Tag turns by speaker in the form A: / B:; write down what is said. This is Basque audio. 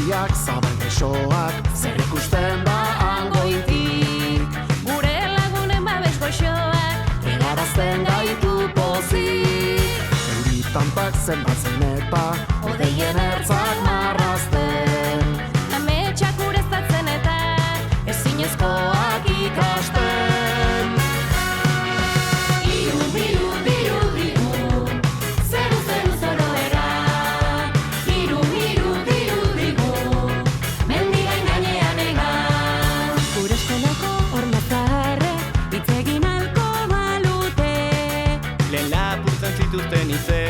A: argiak, zabal besoak, zer ikusten da hangoitik.
B: Gure lagunen babes goxoak,
A: Egarazten gaitu pozik. Euri tantak zenbatzen eta, odeien ertzak marrazten.
B: ametsak ureztatzen eta
A: Ezinezkoak ikasten.
B: Diru, diru, diru, diru, zeru, zeru, zoroera. Diru, diru, diru, diru, mendigain gainean egan. Gure eskolako hormazarre, hitz egin alko balute.
C: Lehen lapurtzen zituzten izen